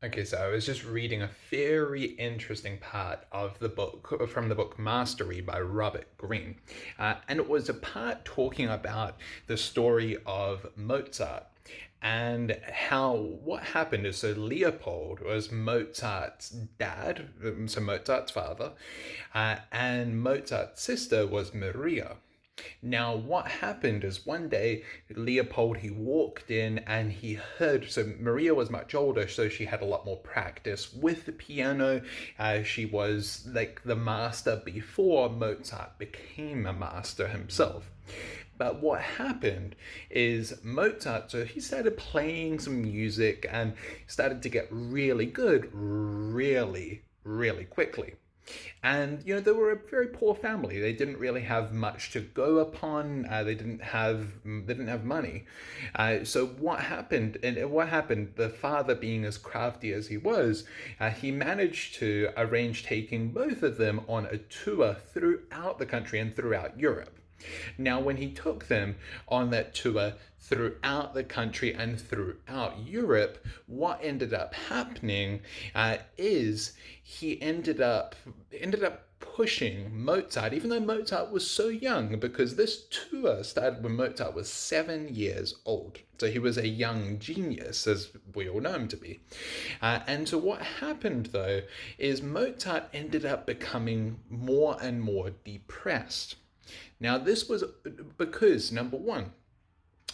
Okay, so I was just reading a very interesting part of the book, from the book Mastery by Robert Greene. And it was a part talking about the story of Mozart and how what happened is, so Leopold was Mozart's dad, so Mozart's father, and Mozart's sister was Maria. Now, what happened is one day Leopold, he walked in and he heard. So Maria was much older, so she had a lot more practice with the piano. She was like the master before Mozart became a master himself. But what happened is Mozart, so he started playing some music and started to get really good really, really quickly. And they were a very poor family. They didn't really have much to go upon. They didn't have money. So what happened? And what happened? The father, being as crafty as he was, he managed to arrange taking both of them on a tour throughout the country and throughout Europe. Now, when he took them on that tour throughout the country and throughout Europe, what ended up happening is he ended up pushing Mozart, even though Mozart was so young, because this tour started when Mozart was 7 years old. So he was a young genius, as we all know him to be. And so what happened, though, is Mozart ended up becoming more and more depressed. Now, this was because, number one,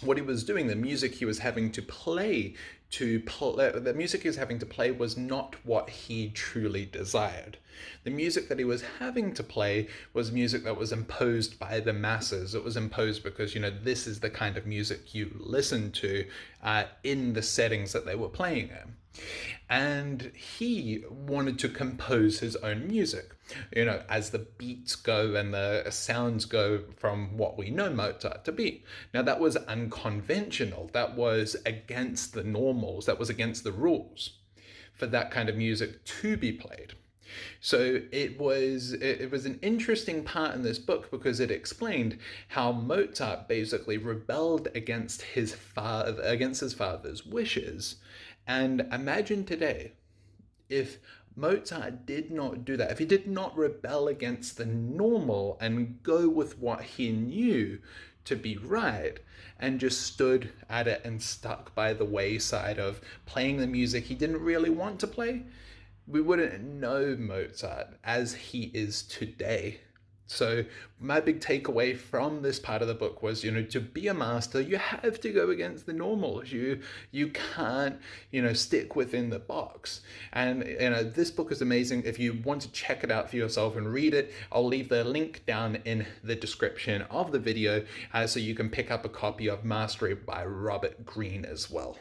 what he was doing, the music he was having to play the music he was having to play was not what he truly desired. The music that he was having to play was music that was imposed by the masses. It was imposed because, this is the kind of music you listen to in the settings that they were playing in. And he wanted to compose his own music, as the beats go and the sounds go from what we know Mozart to be. Now, that was unconventional. That was against the normals. That was against the rules for that kind of music to be played. So it was an interesting part in this book because it explained how Mozart basically rebelled against his father's wishes. And imagine today, if Mozart did not do that, if he did not rebel against the normal and go with what he knew to be right, and just stood at it and stuck by the wayside of playing the music he didn't really want to play, we wouldn't know Mozart as he is today. So my big takeaway from this part of the book was, to be a master, you have to go against the normals. You can't, stick within the box. And this book is amazing. If you want to check it out for yourself and read it, I'll leave the link down in the description of the video, so you can pick up a copy of Mastery by Robert Greene as well.